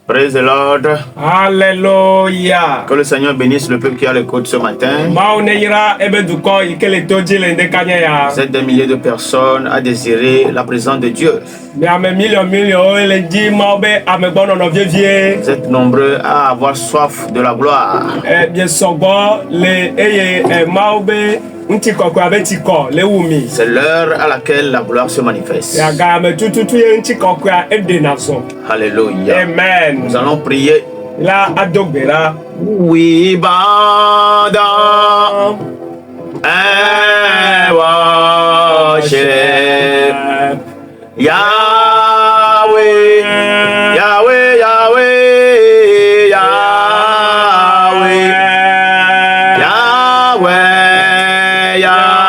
Praise the Lord. Alléluia. Que le Seigneur bénisse le peuple qui a l'écoute ce matin. Vous êtes des milliers de personnes à désirer la présence de Dieu. Vous êtes nombreux à avoir soif de la gloire. C'est l'heure à laquelle la gloire se manifeste. Alléluia. Amen. Nous allons prier. Oui, banda. Worship. Yahweh. Yahweh. Yahweh. Yahweh. Yahweh. Yahweh.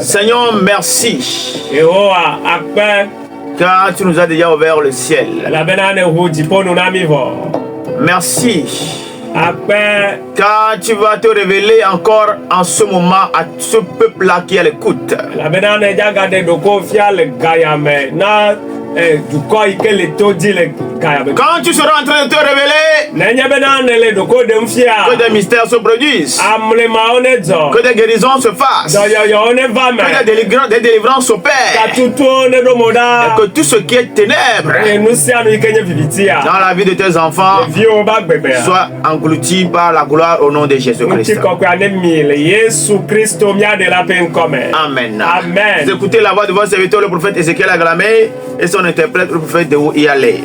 Seigneur, merci. Car tu nous as déjà ouvert le ciel. Merci. Car tu vas te révéler encore en ce moment à ce peuple-là qui est à l'écoute. Quand tu seras en train de te révéler, que des mystères se produisent, que des guérisons se fassent, que des délivrances s'opèrent, et que tout ce qui est ténèbres dans la vie de tes enfants soit englouti par la gloire au nom de Jésus-Christ. Amen. Vous écoutez la voix de votre serviteur, le prophète Ézéchiel Aglamé, et son interprète, le prophète de Yalé.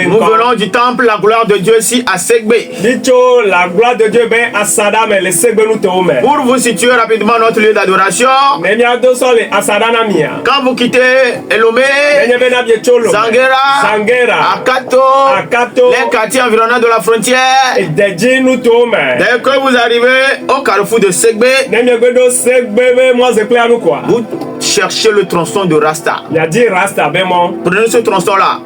Nous venons du temple, la gloire de Dieu ici à Segbé. Pour vous situer rapidement notre lieu d'adoration, quand vous quittez Elomé, Sanguera, Akato, les quartiers environnants de la frontière, dès que vous arrivez au carrefour de Segbé, vous cherchez le tronçon de Rasta. Prenez ce tronçon-là.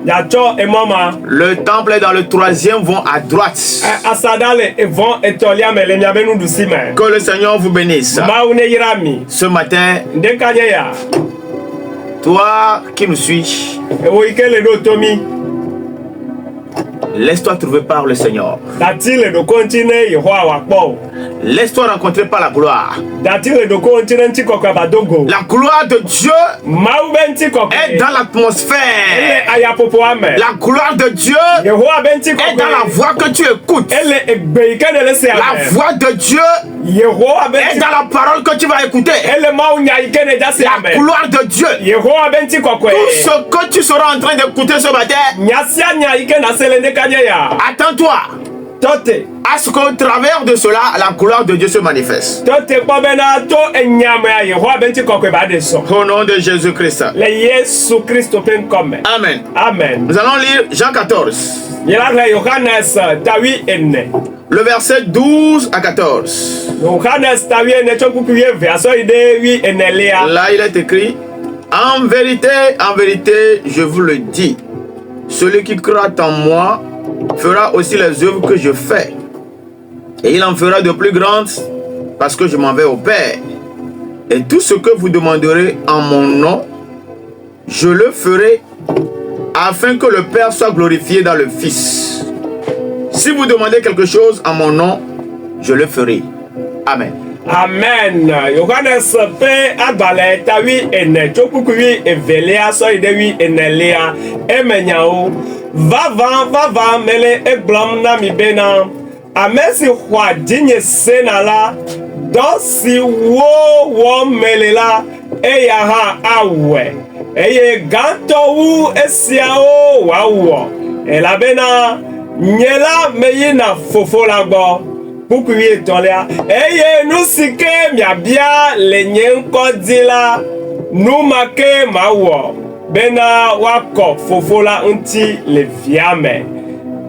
Le temple est dans le 3e vont à droite. Que le Seigneur vous bénisse. Ce matin, toi qui nous suis, laisse-toi trouver par le Seigneur. Laisse-toi rencontrer par la gloire. La gloire de Dieu est dans l'atmosphère. La gloire de Dieu est dans la voix que tu écoutes. La voix de Dieu est dans la parole que tu vas écouter. La gloire de Dieu. Tout ce que tu seras en train d'écouter ce matin, attends-toi à ce qu'au travers de cela, la gloire de Dieu se manifeste. Au nom de Jésus-Christ. Amen. Nous allons lire Jean 14. le verset 12 à 14. Là, il est écrit: en vérité, je vous le dis, celui qui croit en moi fera aussi les œuvres que je fais. Et il en fera de plus grandes parce que je m'en vais au Père. Et tout ce que vous demanderez en mon nom, je le ferai afin que le Père soit glorifié dans le Fils. Si vous demandez quelque chose en mon nom, je le ferai. Amen. Amen. Yohanes pe abale tawi ene chokukui evelia so idewi enelia emenyao vava mele eglom na mi bena amesi kwa dinye senala dosi wo melela eyaha awe eye ganto wu esiao wawo elabena nyela meyina fofola gbo Pukui etolia eye nusike miabia lenyenko dila numake mawo bena wako fofola unti le viame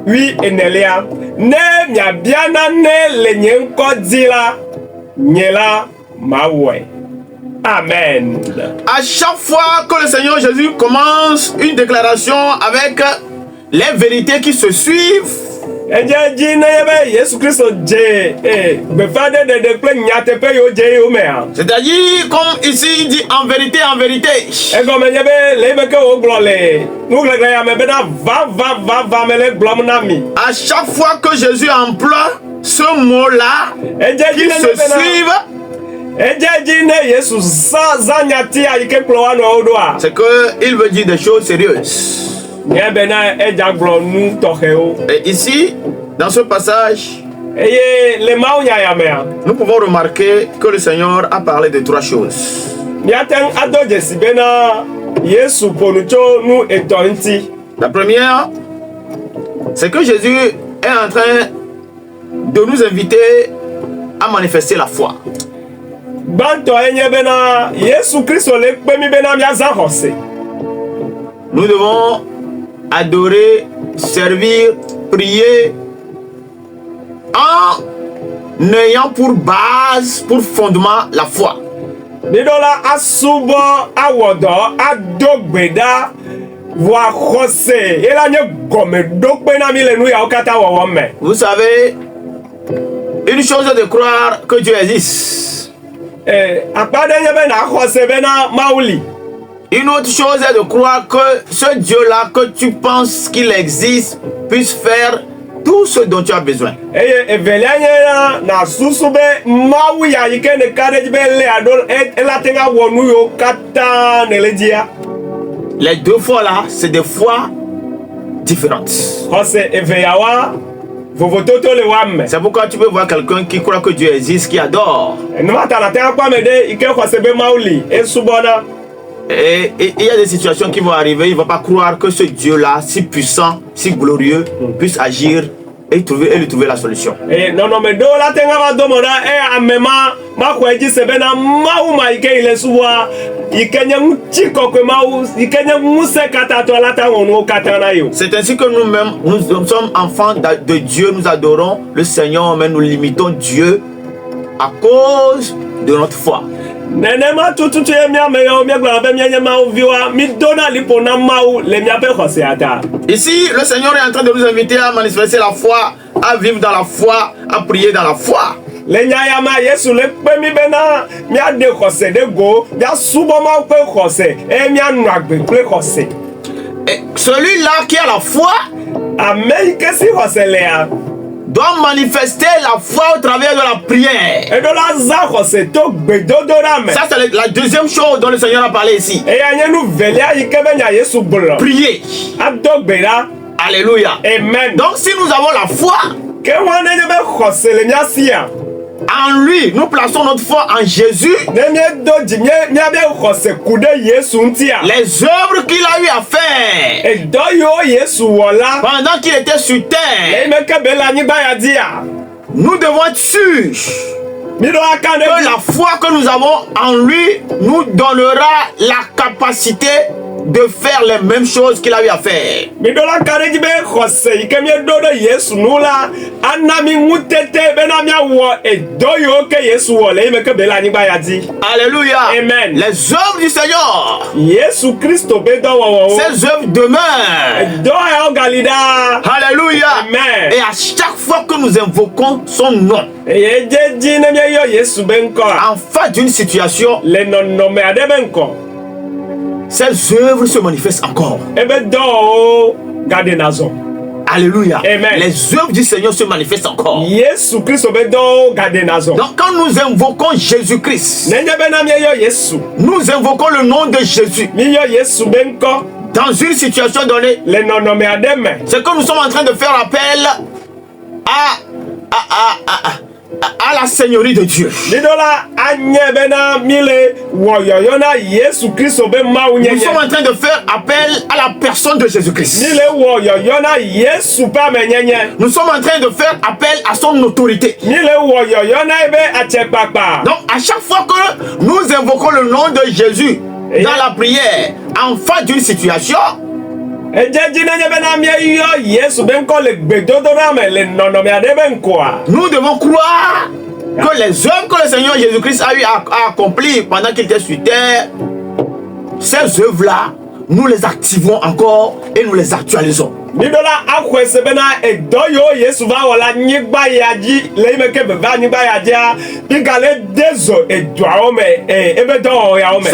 wi enelia ne miabia na ne lenyenko dila nyela mawe. Amen. À chaque fois que le Seigneur Jésus commence une déclaration avec les vérités qui se suivent, c'est-à-dire, comme ici il dit en vérité, à chaque fois que Jésus emploie ce mot-là, qui se suivent, c'est qu'il veut dire des choses sérieuses. Et ici, dans ce passage, nous pouvons remarquer que le Seigneur a parlé de trois choses. La première, c'est que Jésus est en train de nous inviter à manifester la foi. Nous devons adorer, servir, prier en ayant pour base, pour fondement la foi. Vous savez, une chose est de croire que Dieu existe. Une autre chose est de croire que ce Dieu-là, que tu penses qu'il existe, puisse faire tout ce dont tu as besoin. Les deux fois-là, c'est des fois différentes. C'est pourquoi tu peux voir quelqu'un qui croit que Dieu existe, qui adore. Et il y a des situations qui vont arriver, il ne va pas croire que ce Dieu-là, si puissant, si glorieux, puisse agir et lui trouver la solution. C'est ainsi que nous-mêmes, nous sommes enfants de Dieu, nous adorons le Seigneur, mais nous limitons Dieu à cause de notre foi. Ici, le Seigneur est en train de nous inviter à manifester la foi, à vivre dans la foi, à prier dans la foi. Et celui-là qui a la foi doit manifester la foi au travers de la prière. Ça, c'est la deuxième chose dont le Seigneur a parlé ici. Prier. Alléluia. Amen. Donc, si nous avons la foi, en lui, nous plaçons notre foi en Jésus. Les œuvres qu'il a eu à faire pendant qu'il était sur terre, nous devons être sûrs que la foi que nous avons en lui nous donnera la capacité de faire les mêmes choses qu'il a eu à faire. Alléluia. Amen. Les œuvres du Seigneur, ces œuvres demeurent. Alléluia. Amen. Et à chaque fois que nous invoquons son nom, en face d'une situation, ces œuvres se manifestent encore. Alléluia. Amen. Les œuvres du Seigneur se manifestent encore. Donc quand nous invoquons Jésus-Christ, nous invoquons le nom de Jésus dans une situation donnée. C'est que nous sommes en train de faire appel à la Seigneurie de Dieu. Nous sommes en train de faire appel à la personne de Jésus-Christ. Nous sommes en train de faire appel à son autorité. Donc à chaque fois que nous invoquons le nom de Jésus dans la prière en face d'une situation, nous devons croire que les œuvres que le Seigneur Jésus-Christ a eu à accomplir pendant qu'il était sur terre, ces œuvres-là, nous les activons encore et nous les actualisons. Ce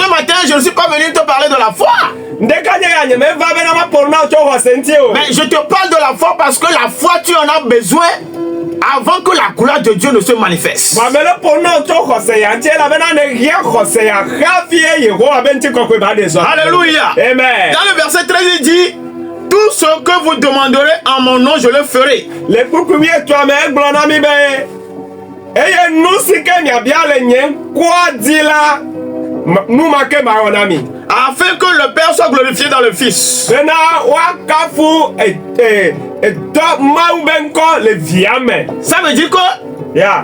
matin, je ne suis pas venu te parler de la foi. Mais je te parle de la foi parce que la foi, tu en as besoin avant que la gloire de Dieu ne se manifeste. Alléluia. Amen. Dans le verset 13, il dit: tout ce que vous demanderez en mon nom, je le ferai. Afin que le Père soit glorifié dans le Fils. Ça veut dire que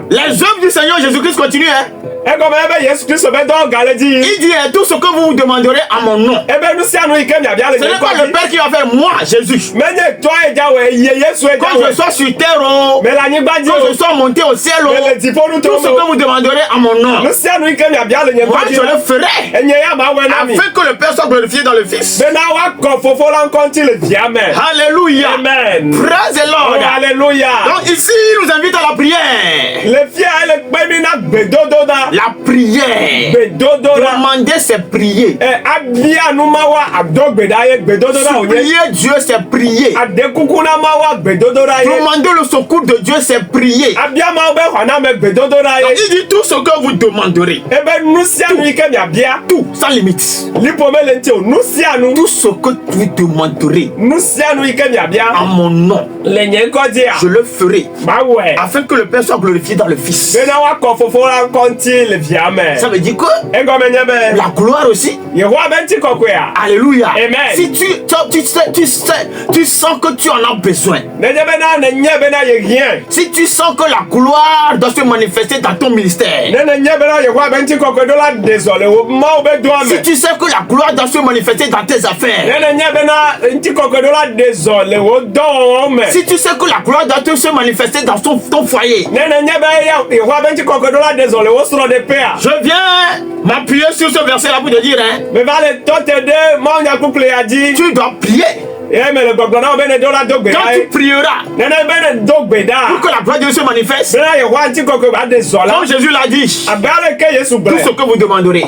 les œuvres du Seigneur Jésus-Christ continuent. Il dit tout ce que vous demanderez à mon nom. Ce n'est pas le Père qui va faire, moi, Jésus. Quand je sois sur terre, quand je sois monté au ciel, tout ce que vous demanderez à mon nom, moi je le ferai. Afin que le Père soit glorifié dans le Fils. Alléluia. Amen. Praise the Lord. Alléluia. Donc ici, il nous invite à la prière. La prière. Demander, c'est prier. Supplier Dieu, c'est prier. Demander le secours de Dieu, c'est prier. Donc, il dit tout ce que vous demanderez. Tout, sans limite. Tout ce que vous demanderez en mon nom, je le ferai. Afin que le Père soit glorifié dans le Fils. Ça veut dire que la gloire aussi. Alléluia. Amen. Si tu sens que tu en as besoin. Si tu sens que la gloire doit se manifester dans ton ministère. Si tu sais que la gloire doit se manifester dans tes affaires. Si tu sais que la gloire doit se manifester dans ton foyer. Je viens m'appuyer sur ce verset là pour te dire, tu dois prier. Quand tu prieras pour que la gloire de Dieu se manifeste, comme Jésus l'a dit, tout ce que vous demanderez,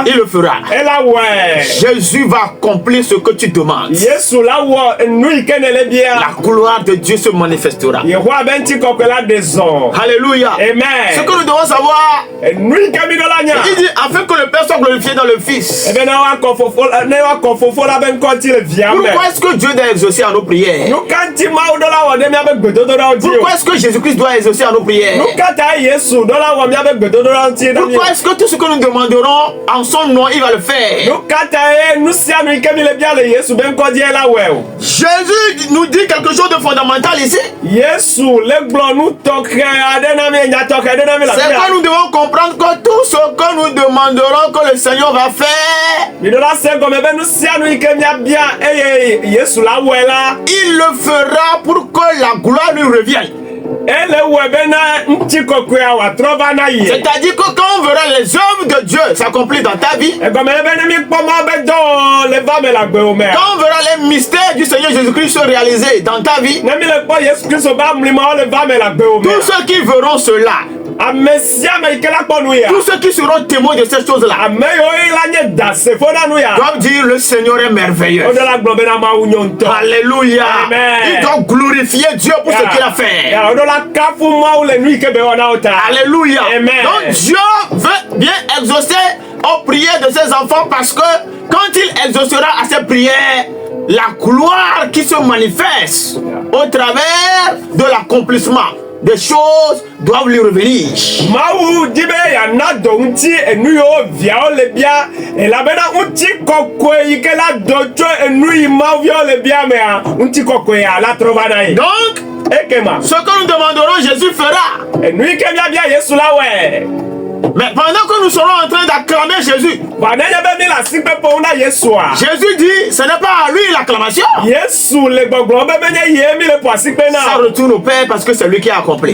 il le fera. Jésus va accomplir ce que tu demandes. La gloire de Dieu se manifestera. Alléluia. Amen. Ce que nous devons savoir, il dit afin que le Père soit glorifié dans le Fils. Pourquoi est-ce que Dieu doit exaucer à nos prières? Pourquoi est-ce que Jésus-Christ doit exaucer à nos prières? Pourquoi est-ce que tout ce que nous demanderons en son nom, il va le faire? Jésus nous dit quelque chose de fondamental ici. C'est que nous devons comprendre que tout ce que nous demanderons que le Seigneur va faire, Il le fera pour que la gloire lui revienne. C'est-à-dire que quand on verra les œuvres de Dieu s'accomplir dans ta vie, quand on verra les mystères du Seigneur Jésus-Christ se réaliser dans ta vie, tous ceux qui verront cela, tous ceux qui seront témoins de ces choses-là, doivent dire le Seigneur est merveilleux. Alléluia. Ils doivent glorifier Dieu pour ce qu'il a fait. Alléluia. Donc Dieu veut bien exaucer aux prières de ses enfants, parce que quand il exaucera à ses prières, la gloire qui se manifeste au travers de l'accomplissement des choses doivent lui revenir. Donc, ce que nous demanderons, Jésus fera. Mais pendant que nous serons en train d'acclamer Jésus, Jésus dit, ce n'est pas à lui l'acclamation. Ça retourne au Père, parce que c'est lui qui a accompli.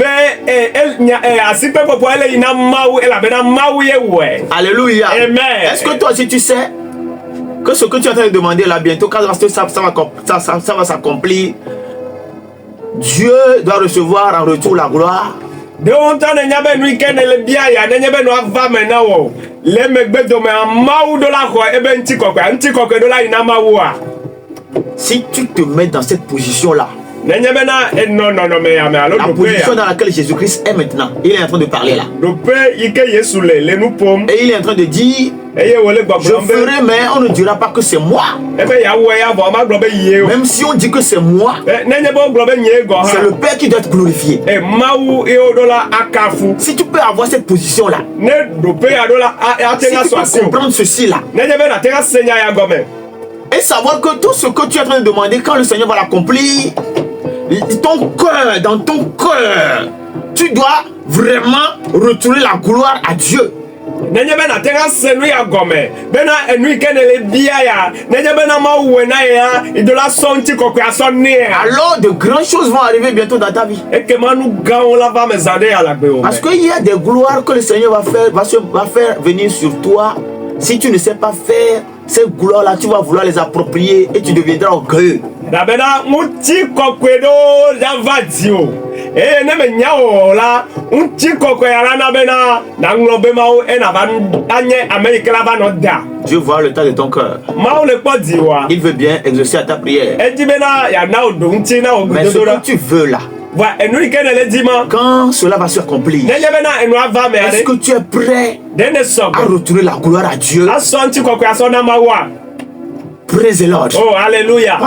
Alléluia. Est-ce que toi aussi tu sais que ce que tu es en train de demander là, bientôt, quand ça va s'accomplir, Dieu doit recevoir en retour la gloire? Si tu te mets dans cette position-là, la position dans laquelle Jésus-Christ est maintenant, il est en train de parler là. Et il est en train de dire, je ferai, mais on ne dira pas que c'est moi. Même si on dit que c'est moi, c'est le Père qui doit être glorifié. Si tu peux avoir cette position-là, si tu peux comprendre ceci-là, et savoir que tout ce que tu es en train de demander, quand le Seigneur va l'accomplir, dans ton cœur, tu dois vraiment retourner la gloire à Dieu. Alors de grandes choses vont arriver bientôt dans ta vie. Parce qu'il y a des gloires que le Seigneur va faire venir sur toi. Si tu ne sais pas faire ces gloires-là, tu vas vouloir les approprier et tu deviendras orgueilleux. Dieu voit le tas de ton cœur. Il veut bien exaucer à ta prière. Mais ce que tu veux là, quand cela va s'accomplir, est-ce que tu es prêt à retourner la gloire à Dieu? Praise the Lord. Oh, alléluia.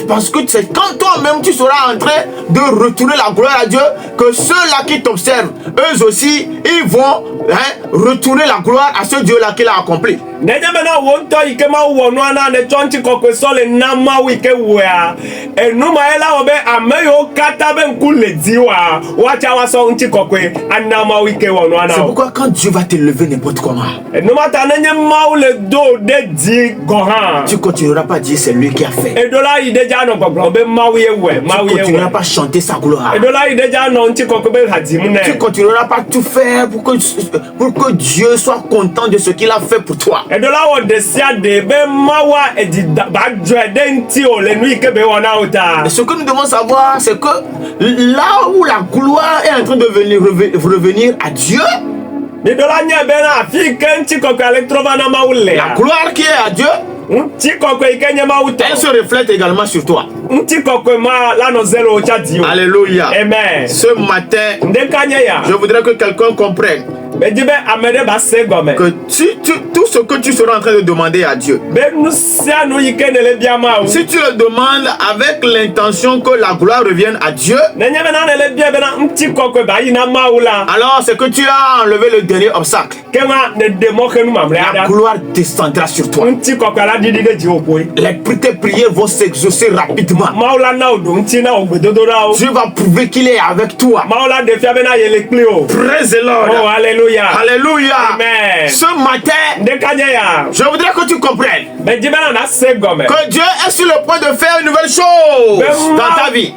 Parce que c'est quand toi-même tu seras en train de retourner la gloire à Dieu, que ceux-là qui t'observent, eux aussi, ils vont retourner la gloire à ce Dieu-là qui l'a accompli. C'est pourquoi quand Dieu va te lever n'importe comment, tu continueras pas à dire c'est lui qui a fait. Tu continueras pas à chanter sa gloire. Tu continueras pas à tout faire pour que Dieu soit content de ce qu'il a fait pour toi. Et ce que nous devons savoir, c'est que là où la gloire est en train de revenir à Dieu, la gloire qui est à Dieu, elle se reflète également sur toi. Alléluia. Amen. Ce matin, je voudrais que quelqu'un comprenne que tout ce que tu seras en train de demander à Dieu, si tu le demandes avec l'intention que la gloire revienne à Dieu, alors c'est que tu as enlevé le dernier obstacle. La gloire descendra sur toi. Tes prières vont s'exaucer rapidement. Dieu va prouver qu'il est avec toi. Praise the Lord. Oh, alléluia. Alléluia. Amen. Ce matin, Je voudrais que tu comprennes que Dieu est sur le point de faire une nouvelle chose dans ta vie.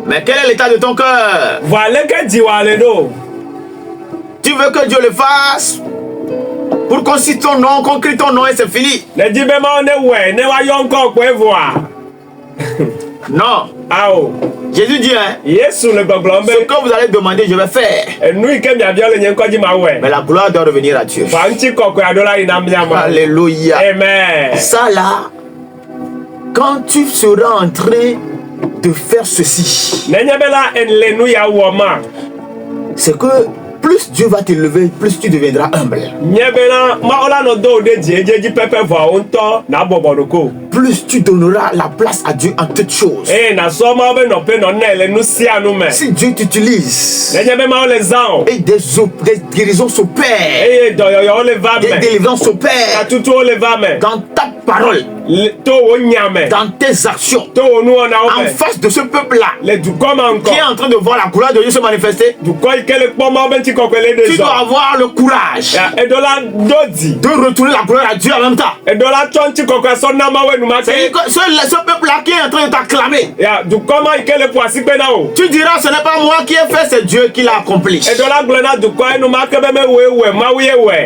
Mais quel est l'état de ton cœur? Tu veux que Dieu le fasse pour qu'on cite ton nom, qu'on crie ton nom et c'est fini? Non. Jésus dit, ce que vous allez demander, je vais faire. Mais la gloire doit revenir à Dieu. Alléluia. Amen. Ça là, quand tu seras en train de faire ceci, c'est que plus Dieu va t'élever, plus tu deviendras humble. Plus tu donneras la place à Dieu en toutes choses. Si Dieu t'utilise et des guérisons s'opèrent, des délivrances s'opèrent dans ta parole, dans tes actions, en face de ce peuple-là qui est en train de voir la gloire de Dieu se manifester, tu dois avoir le courage de retourner la gloire à Dieu en même temps. Ce peuple-là qui est en train de t'acclamer, tu diras, ce n'est pas moi qui ai fait, c'est Dieu qui l'a accompli.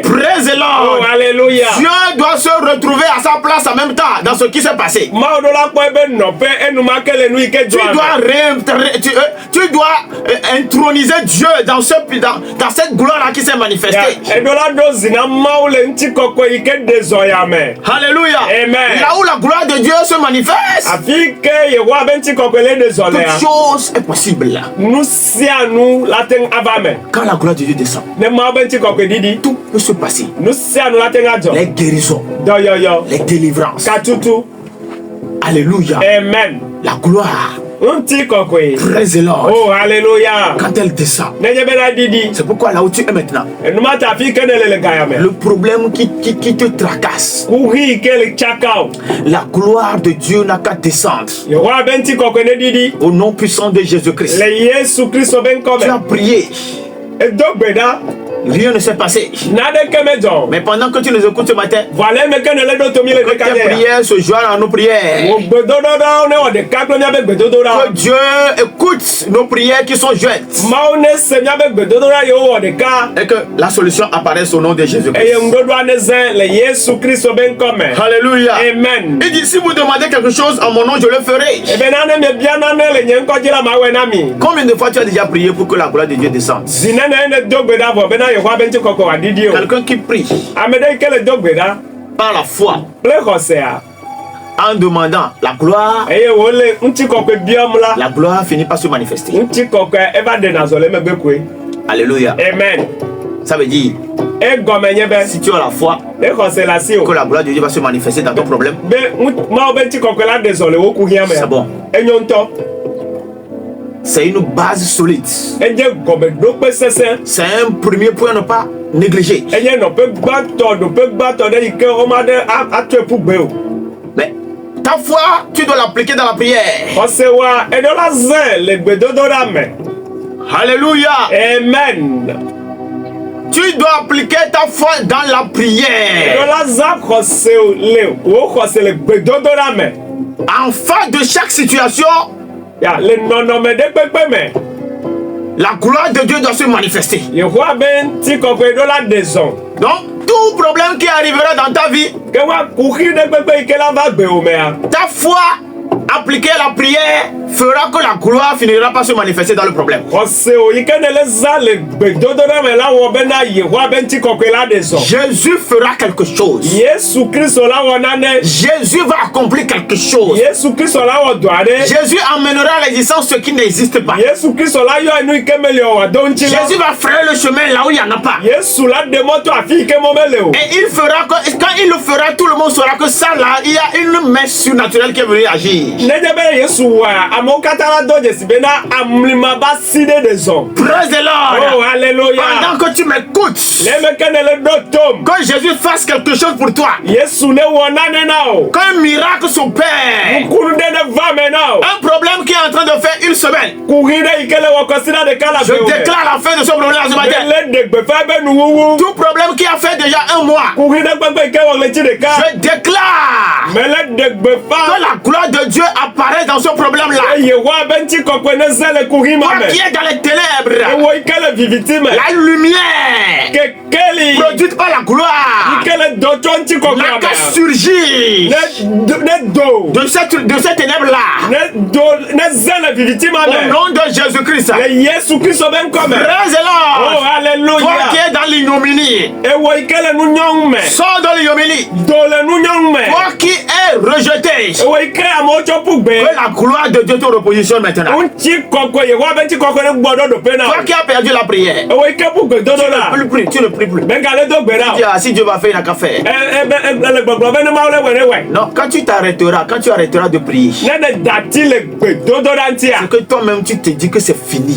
Praise the Lord. Oh, alléluia. Dieu doit se retrouver à sa place en même temps dans ce qui s'est passé. Tu dois introniser Dieu dans cette gloire-là qui s'est manifestée. Alléluia. Amen. Là où la gloire de Dieu se manifeste, toute chose est possible. Quand la gloire de Dieu descend, tout peut se passer. Les guérisons, les délivrances. Alléluia. Amen. La gloire. Praise the Lord. Oh, alléluia. Quand elle descend, c'est pourquoi là où tu es maintenant, le problème qui te tracasse, la gloire de Dieu n'a qu'à descendre. Au nom puissant de Jésus-Christ, tu as prié. Rien ne s'est passé. Mais pendant que tu nous écoutes ce matin, que tes prières se joignent à nos prières. Que Dieu écoute nos prières qui sont jointes. Et que la solution apparaisse au nom de Jésus-Christ. Alléluia. Amen. Il dit, si vous demandez quelque chose en mon nom, je le ferai. Combien de fois tu as déjà prié pour que la gloire de Dieu descende? Quelqu'un qui prie par la foi en demandant la gloire, la gloire finit par se manifester. Alléluia. Amen. Ça veut dire, si tu as la foi que la gloire de Dieu va se manifester dans ton problème, c'est bon. C'est une base solide. C'est un premier point à ne pas négliger. Mais ta foi, tu dois l'appliquer dans la prière. Alléluia. Amen. Tu dois appliquer ta foi dans la prière. En face de chaque situation, la gloire de Dieu doit se manifester. Donc, tout problème qui arrivera dans ta vie, ta foi appliquer la prière fera que la gloire finira par se manifester dans le problème. Jésus fera quelque chose. Jésus va accomplir quelque chose. Jésus amènera à l'existence ce qui n'existe pas. Jésus va faire le chemin là où il n'y en a pas. Et il fera que, quand il le fera, tout le monde saura que ça là, il y a une main surnaturelle qui est venue agir. Praise the Lord. Oh, alléluia. Pendant que tu m'écoutes, que Jésus fasse quelque chose pour toi. Qu'un miracle s'opère. Un problème qui est en train de faire une semaine. Je déclare la fin de ce problème ce matin. Tout problème qui a fait déjà un mois. Je déclare que la gloire de Dieu apparaisse dans ce problème-là. Toi qui es dans les ténèbres, la lumière produite par la gloire n'a qu'à surgir de cette ténèbre-là. Au nom de Jésus-Christ. Praise Lord. Oh, alléluia. Toi qui es dans l'ignominie, sors de l'ignominie. Toi qui es rejeté, que la gloire de Dieu te repositionne maintenant. Toi qui as perdu la prière, tu ne pries plus. Si Dieu va faire, il n'a qu'à faire. Non, quand tu arrêteras de prier, c'est que toi-même tu te dis que c'est fini.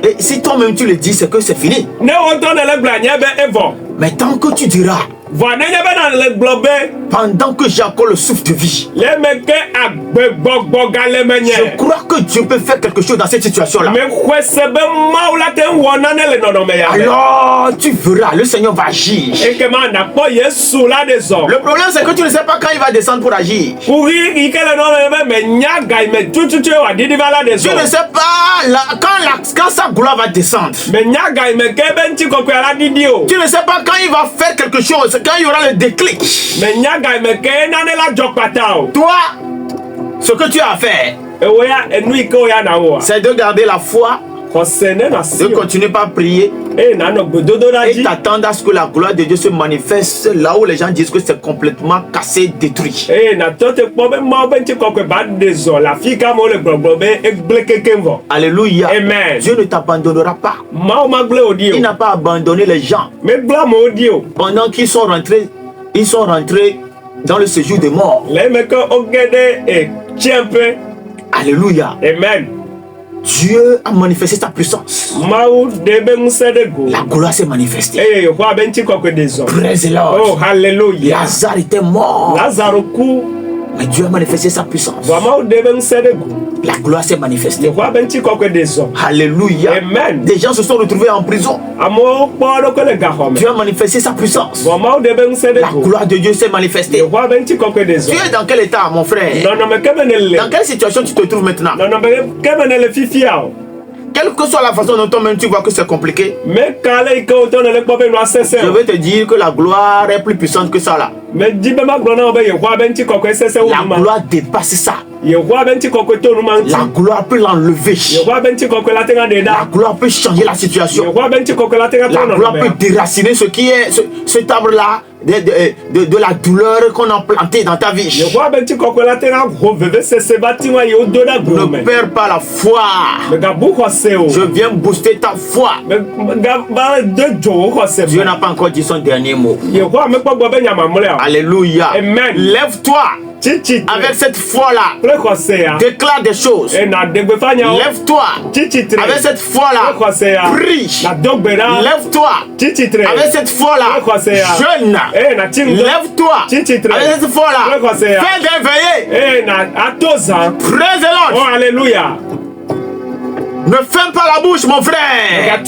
Et si toi-même tu le dis, c'est que c'est fini. Mais tant que tu diras, pendant que j'ai encore le souffle de vie, je crois que Dieu peut faire quelque chose dans cette situation-là. Alors tu verras, le Seigneur va agir. Le problème c'est que tu ne sais pas quand il va descendre pour agir. Tu ne sais pas quand sa gloire va descendre. Tu ne sais pas quand il va faire quelque chose, quand il y aura le déclic. Toi, ce que tu as à faire, c'est de garder la foi, de continuer par prier et t'attendre à ce que la gloire de Dieu se manifeste là où les gens disent que c'est complètement cassé, détruit. Alléluia. Amen. Dieu ne t'abandonnera pas. Il n'a pas abandonné les gens pendant qu'ils sont rentrés dans le séjour des morts. Alléluia. Amen. Dieu a manifesté sa puissance. La gloire s'est manifestée. Praise the Lord. Oh, hallelujah. Lazare était mort. Mais Dieu a manifesté sa puissance. La gloire s'est manifestée. Alléluia. Amen. Des gens se sont retrouvés en prison. Dieu a manifesté sa puissance. La gloire de Dieu s'est manifestée. Tu es dans quel état, mon frère? Dans quelle situation tu te trouves maintenant? Quelle que soit la façon dont toi-même tu vois que c'est compliqué, je veux te dire que la gloire est plus puissante que ça là. La gloire dépasse ça. La gloire peut l'enlever. La gloire peut changer la situation. La gloire peut déraciner ce qui est cet arbre là de la douleur qu'on a planté dans ta vie. Ne perds pas la foi. Je viens booster ta foi. Dieu n'a pas encore dit son dernier mot. Alléluia. Amen. Lève-toi. Avec cette foi-là, déclare des choses. Lève-toi. Avec cette foi-là, prie. Lève-toi. Avec cette foi-là, jeûne. Lève-toi. Avec cette foi-là, fais des veillées. Praise the Lord. Oh, alléluia. Ne ferme pas la bouche, mon frère.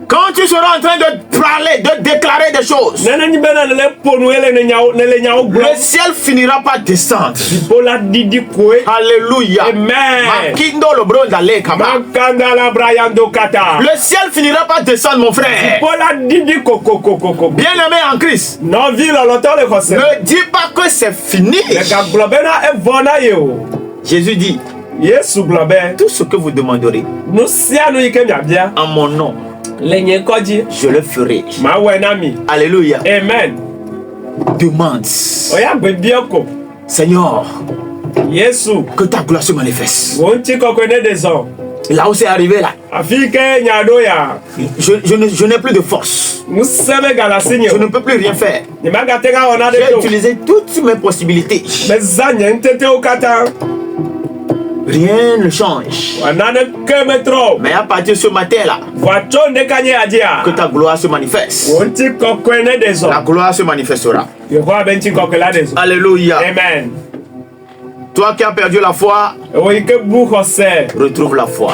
Quand tu seras en train de parler, de déclarer des choses, le ciel finira par descendre. Alléluia. Amen. Le ciel finira par descendre, mon frère. Bien-aimé en Christ, ne dis pas que c'est fini. Jésus dit, tout ce que vous demanderez en mon nom, je le ferai. Alléluia. Amen. Demande. Seigneur, que ta gloire se manifeste. Là où c'est arrivé là, je n'ai plus de force. Je ne peux plus rien faire. J'ai utilisé toutes mes possibilités. rien ne change. Mais à partir de ce matin-là, que ta gloire se manifeste. La gloire se manifestera. Alléluia. Amen. Toi qui as perdu la foi, retrouve la foi.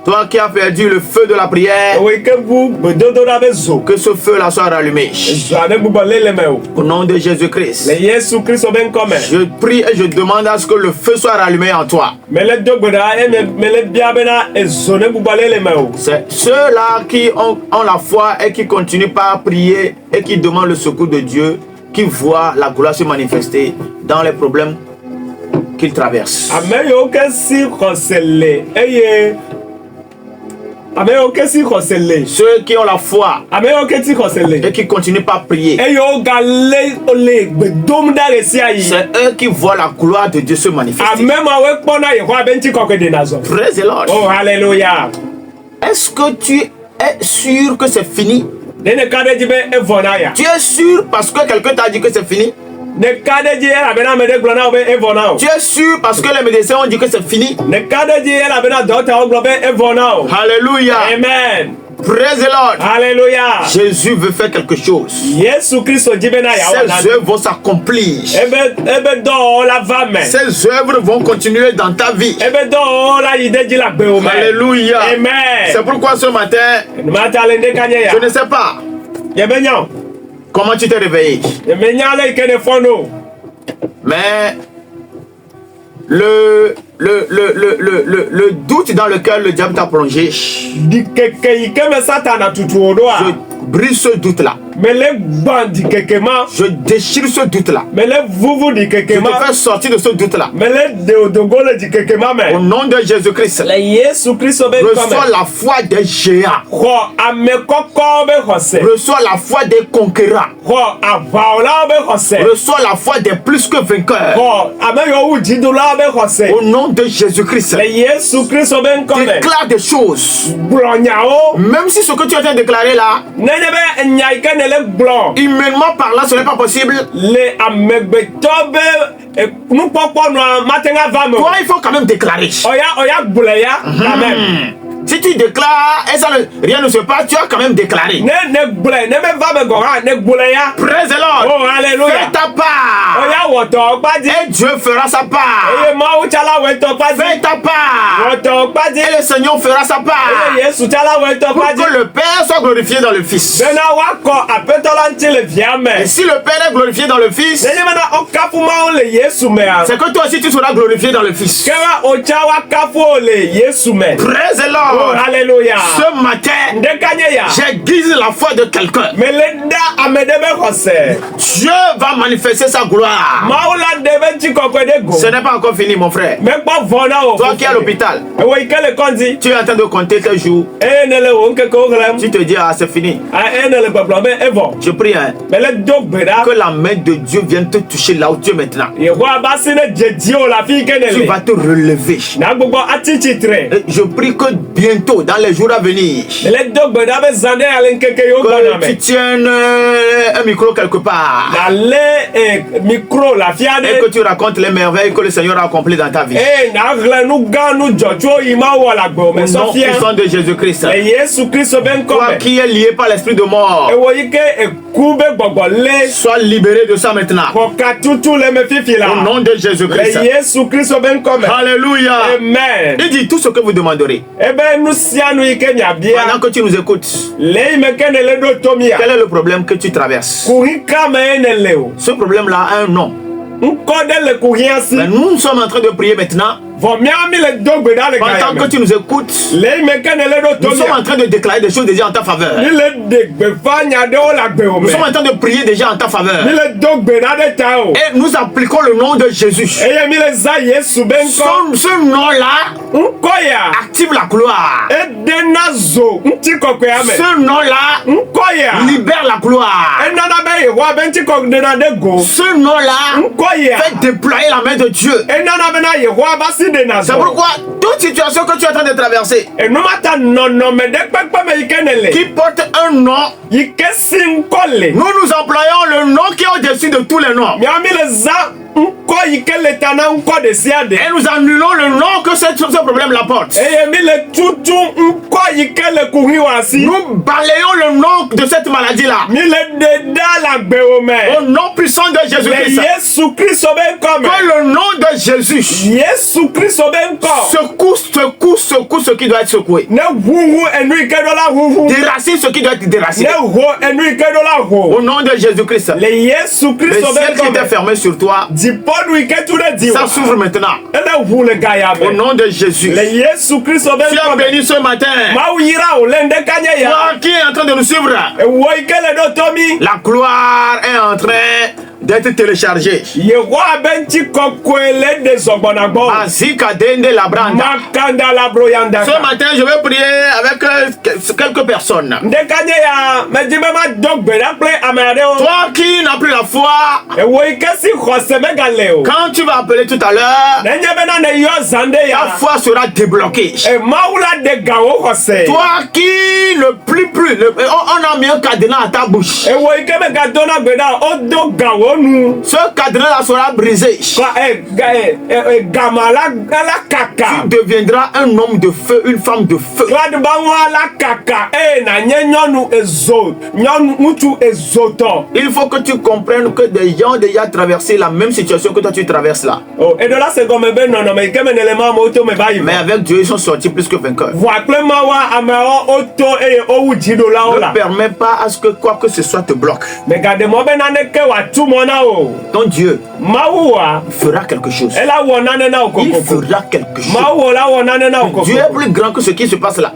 Toi qui as perdu le feu de la prière, que ce feu-là soit rallumé. Au nom de Jésus-Christ, je prie et je demande à ce que le feu soit rallumé en toi. C'est ceux-là qui ont la foi et qui continuent par prier et qui demandent le secours de Dieu, qui voient la gloire se manifester dans les problèmes qu'ils traversent. Ceux qui ont la foi et qui continuent par prier, c'est eux qui voient la gloire de Dieu se manifester. Praise the Lord. Oh, alléluia. Est-ce que tu es sûr que c'est fini? Tu es sûr parce que quelqu'un t'a dit que c'est fini? Tu es sûr parce que les médecins ont dit que c'est fini? Alléluia. Amen. Praise the Lord. Alléluia. Jésus veut faire quelque chose. Ses œuvres vont s'accomplir. Ses œuvres vont continuer dans ta vie. Alléluia. Amen. C'est pourquoi ce matin, je ne sais pas comment tu t'es réveillé. Mais le doute dans lequel le diable t'a plongé, je brise ce doute-là. Je déchire ce doute-là. Je te fais sortir de ce doute-là. Au nom de Jésus-Christ, reçois la foi des géants. Reçois la foi des conquérants. Reçois la foi des plus que vainqueurs. Au nom de Jésus-Christ, déclare des choses. Même si ce que tu es en train de déclarer là, humainement parlant, ce n'est pas possible. Toi, il faut quand même déclarer. Si tu déclares et ça rien ne se passe, tu as quand même déclaré. Praise the Lord. Oh, alléluia. Fais ta part. Et Dieu fera sa part. Fais ta part. Et le Seigneur fera sa part. Pour que le Père soit glorifié dans le Fils. Et si le Père est glorifié dans le Fils, c'est que toi aussi tu seras glorifié dans le Fils. Praise the Lord. Oh, alléluia. Ce matin, j'aiguise la foi de quelqu'un. Dieu va manifester sa gloire. Ce n'est pas encore fini, mon frère. Toi qui es à l'hôpital, tu es en train de compter tes jours. Tu te dis, ah, c'est fini. Je prie, hein, que la main de Dieu vienne te toucher là où tu es maintenant. Tu vas te relever. Et je prie que bientôt, dans les jours à venir, que tu tiennes un micro quelque part et que tu racontes les merveilles que le Seigneur a accomplies dans ta vie. Au nom puissant de Jésus-Christ, toi qui es lié par l'esprit de mort, sois libéré de ça maintenant. Au nom de Jésus-Christ. Alléluia. Amen. Il dit tout ce que vous demanderez. Pendant que tu nous écoutes, quel est le problème que tu traverses? Ce problème-là a un nom. Mais nous sommes en train de prier maintenant. Pendant que tu nous écoutes, nous sommes en train de déclarer des choses déjà en ta faveur. Nous sommes en train de prier déjà en ta faveur. Et nous appliquons le nom de Jésus. Ce nom-là active la gloire. Ce nom-là libère la gloire. Ce nom-là fait déployer la main de Dieu. C'est pourquoi toute situation que tu es en train de traverser, qui porte un nom, nous employons le nom qui est au-dessus de tous les noms. Et nous annulons le nom que ce problème l'apporte. Nous balayons le nom de cette maladie-là. Au nom puissant de Jésus-Christ. Que le nom de Jésus secoue ce qui doit être secoué. Déracine ce qui doit être déraciné. Au nom de Jésus-Christ. Le ciel qui était fermé sur toi, ça s'ouvre maintenant. Au nom de Jésus. Tu as béni ce matin. Toi qui est en train de nous suivre, la gloire est en train d'être téléchargée. Ce matin, je vais prier avec quelques personnes. Toi qui n'as plus la foi, quand tu vas appeler tout à l'heure, ta foi sera débloquée. Toi qui ne plus, on a mis un cadenas à ta bouche. Ce cadenas-là sera brisé. Tu deviendras un homme de feu, une femme de feu. Il faut que tu comprennes que des gens ont déjà traversé la même situation que toi tu traverses là. Mais avec Dieu, ils sont sortis plus que vainqueurs. Ne permets pas à ce que quoi que ce soit te bloque. Ton Dieu fera quelque chose. Il fera quelque chose. Dieu est plus grand que ce qui se passe là.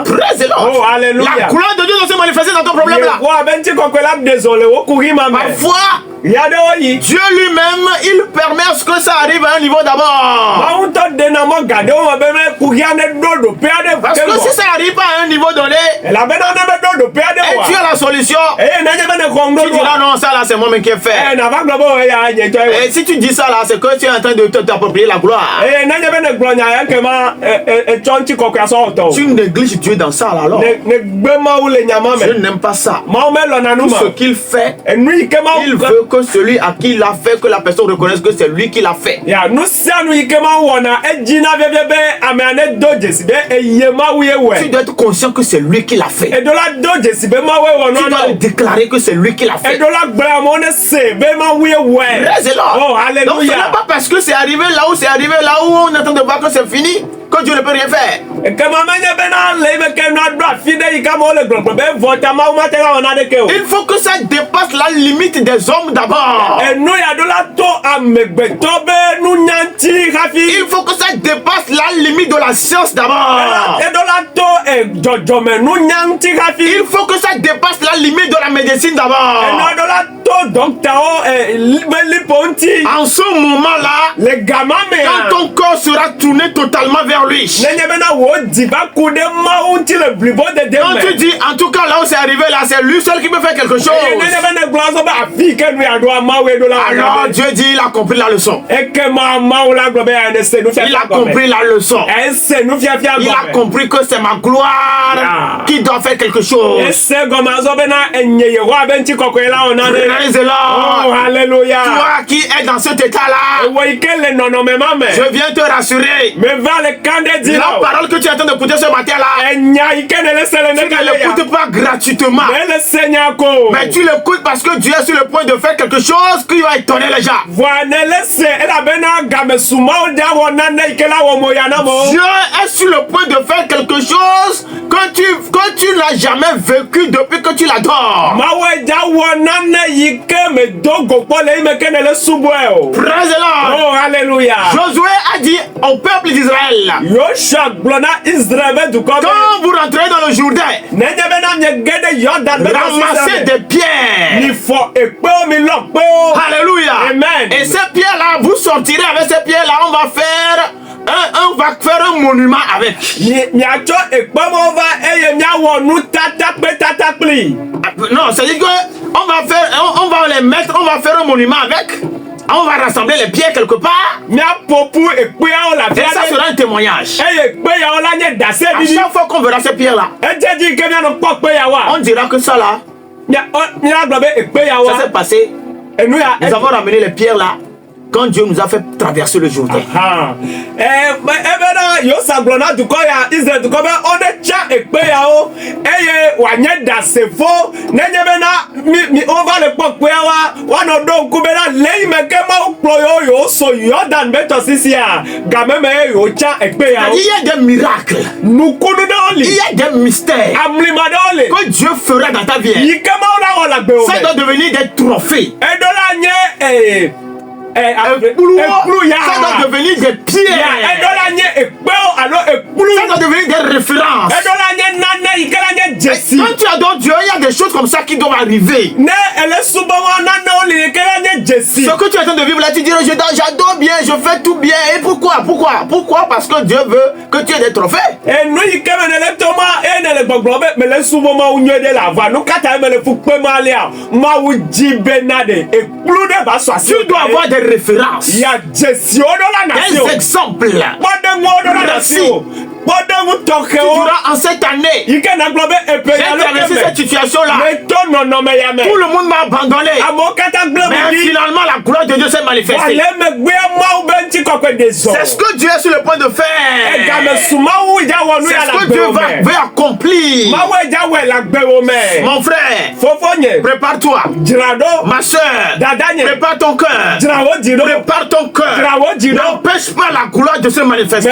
Praise the Lord. La couleur de Dieu doit se manifester dans ton problème là. Parfois, Dieu lui-même, il permet à ce que ça arrive à un niveau d'abord. Parce que si ça arrive pas à un niveau donné, et tu as la solution, tu diras non, ça là c'est moi qui ai fait. Et si tu dis ça là, c'est que tu es en train de t'approprier la gloire. Tu négliges Dieu dans ça là alors. Je n'aime pas ça. Tout ce qu'il fait, il veut que celui à qui il l'a fait, que la personne reconnaisse que c'est lui qui l'a fait. Tu dois être conscient que c'est lui qui l'a fait. Tu dois déclarer que c'est lui qui l'a fait. Donc ce n'est pas parce que c'est arrivé là où on attend de voir que c'est fini que Dieu ne peut rien faire. Il faut que ça dépasse la limite des hommes d'abord. Il faut que ça dépasse la limite de la science d'abord. Il faut que ça dépasse la limite de la médecine d'abord. En ce moment-là, quand ton corps sera tourné totalement vers lui, quand tu dis en tout cas là où c'est arrivé là, c'est lui seul qui peut faire quelque chose, alors Dieu dit il a compris la leçon. Il a compris la leçon. Il a compris que c'est ma gloire qui doit faire quelque chose. Praise the Lord. Oh, alléluia. Toi qui es dans cet état-là, je viens te rassurer. La parole que tu es en train d'écouter ce matin-là, tu ne l'écoutes pas gratuitement, mais tu l'écoutes parce que Dieu est sur le point de faire quelque chose qui va étonner les gens. Dieu est sur le point de faire quelque chose que tu n'as jamais vécu depuis que tu l'adores. Praise the Lord. Oh, alléluia. Josué a dit au peuple d'Israël, quand vous rentrez dans le Jourdain, ramassez des pierres. Alléluia. Amen. Et ces pierres-là, vous sortirez avec ces pierres-là, on va faire un monument avec. Non, c'est-à-dire qu'on va les mettre, on va faire un monument avec. On va rassembler les pierres quelque part. Et ça sera un témoignage. À chaque fois qu'on verra ces pierres-là, on dira que ça là, ça s'est passé Nous avons ramené les pierres là. Quand Dieu nous a fait traverser le Jourdain. Il y a des miracles. Il y a des mystères que Dieu fera dans ta vie. Ça doit devenir des trophées. Ça doit devenir des pierres. Ça doit devenir des références. Quand tu adores Dieu, il y a des choses comme ça qui doivent arriver. Ce que tu es en train de vivre là, tu dirais, j'adore bien, je fais tout bien. Et pourquoi? Parce que Dieu veut que tu aies des trophées. Tu dois avoir des références. Des exemples. Tu diras, en cette année, j'ai traversé cette situation-là. Tout le monde m'a abandonné. Mais finalement, la gloire de Dieu s'est manifestée. C'est ce que Dieu est sur le point de faire. C'est ce que Dieu veut accomplir. Mon frère, prépare-toi. Ma soeur, prépare ton cœur. Prépare ton cœur. N'empêche pas la gloire de se manifester.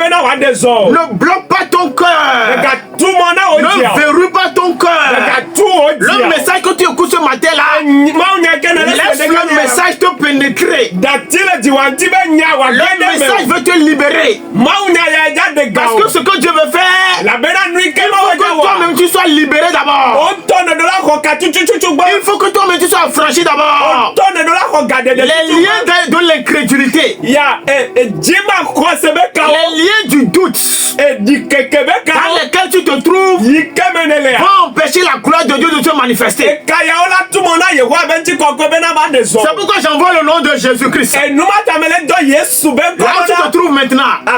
Ne bloque pas ton cœur. Ne verrouille pas ton cœur. Le message que tu écoutes ce matin-là, laisse le message te pénétrer. Le message veut te libérer. Parce que ce que Dieu veut faire, il faut que toi-même tu sois libéré d'abord. Il faut que toi-même tu sois affranchi d'abord. Les liens de l'incrédulité, les liens du doute dans lesquels tu te trouves vont empêcher la gloire de Dieu de se manifester. C'est pourquoi j'envoie le nom de Jésus-Christ. Là où tu te trouves maintenant, que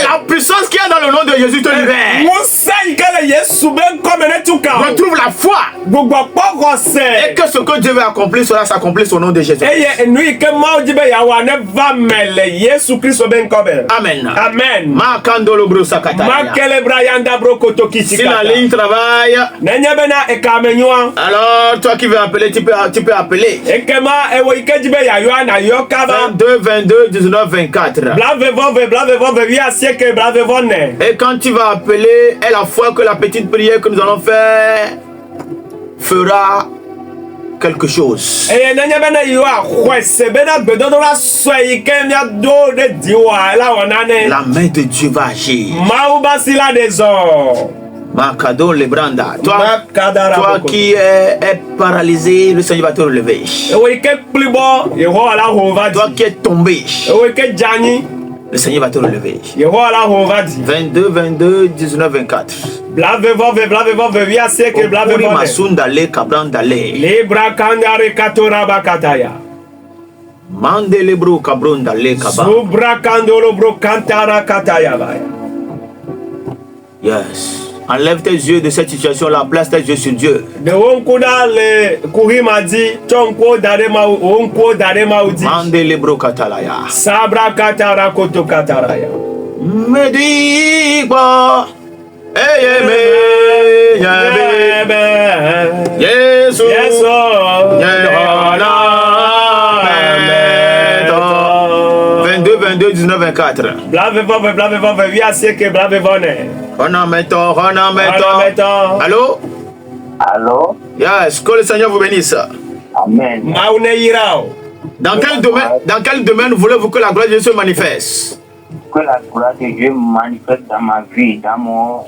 la puissance qu'il y a dans le nom de Jésus te libère. Retrouve la foi. Et que ce que Dieu veut accomplir sera s'accomplir au nom de Jésus. Amen. Amen. Si la ligne travaille, alors toi qui veux appeler, tu peux appeler. 22 22 19 24. Et quand tu vas appeler, est la foi que la petite prière que nous allons faire fera quelque chose. La main de Dieu va agir. Makado Lebranda. Toi qui es paralysé, le Seigneur va te relever. Toi qui es tombé, le Seigneur va te relever. 22 22 19 24. Yes. Enlève tes yeux de cette situation-là, place tes yeux sur Dieu. Mande lebro katalaya. Sabra katara koto kataraya. Medigba. Yesu. Yesu. 22 22 19 24. Allô? Allô? Yes, que le Seigneur vous bénisse. Amen. Dans quel domaine voulez-vous que la gloire de Dieu se manifeste? Que la gloire de Dieu manifeste dans ma vie, dans mon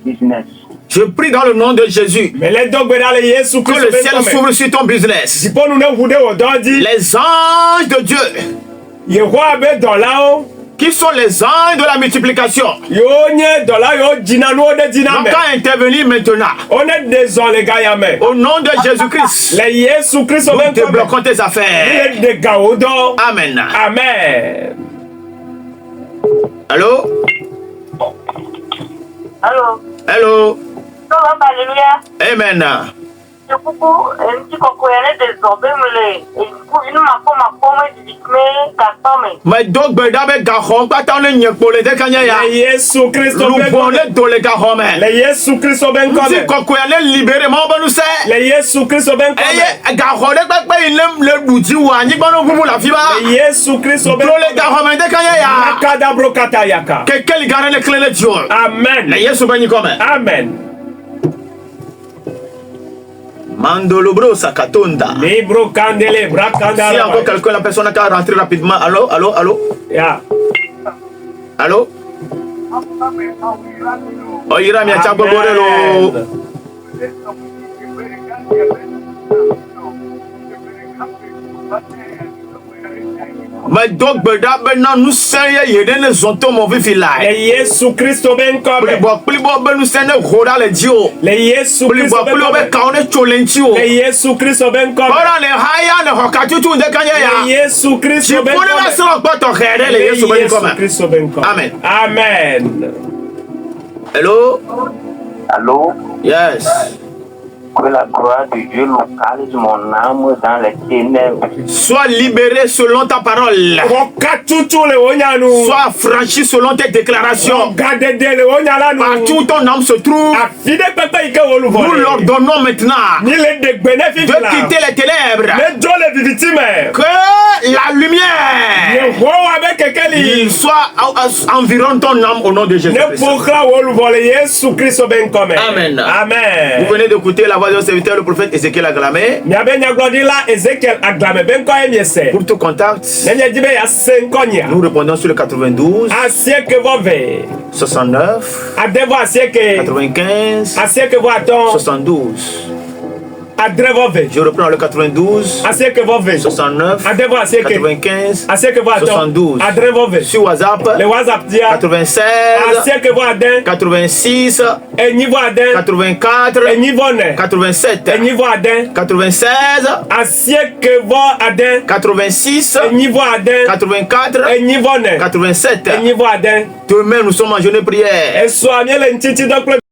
business. Je prie dans le nom de Jésus que le ciel s'ouvre sur ton business. Les anges de Dieu, qui sont les anges de la multiplication, n'ont qu'à intervenir maintenant. Au nom de Jésus-Christ, nous débloquons tes affaires. Amen. Amen. Allô? Allô? Hello? Alléluia. Amen. Mais donc bedabe gahom patane nyekpole de kanya ya. Yesu Kristo ben ko. Le dole gahome. Le Yesu Kristo ben ko. Si kokoyane libéré mo banu se. Le Yesu Kristo ben ko. Eye gahole pe ilem le buti wa nyi gbonu bubu la fi ba. Le Yesu Kristo ben ko. Le gahome de kanya ya. Kadabro katayaka. Que quel garde le clé de Dieu. Amen. Le Yesu ben comme. Amen. Mandolo bro sakatonda. Libro candele brakanda. Si encore quelqu'un la personne qui a rentré rapidement. Allô, allô, allô. Ya. Allô. Oh ira mi acha borelo. Mais donc maintenant nous seigneur yedene zonto mon vivila. Le Yesu Kristo ben comme. Plibo ben nous seigneur roda le dio. Le Yesu Kristo ben comme. Ben kaone cholentio. Le Yesu Kristo ben comme. Ora le haya ne hokatu tu de kanya ya. Le Yesu Kristo ben comme. Tu peux pas se battre rede le Yesu ben comme. Kristo ben comme. Amen. Amen. Hello. Allô? Yes. Que la gloire de Dieu localise mon âme dans les ténèbres. Sois libéré selon ta parole. Sois franchi selon tes déclarations. Partout où ton âme se trouve, nous l'ordonnons maintenant de quitter les ténèbres. Que la lumière soit environ ton âme au nom de Jésus. Amen. Amen. Vous venez d'écouter la voix de serviteur, le prophète Ézéchiel Aglamé. Pour tout contact, nous répondons sur le 92 69 95 72. Je reprends le 92 69 95 72. Sur WhatsApp 96 86 84 87 96 86 84 87. Demain nous sommes en jeûne prière.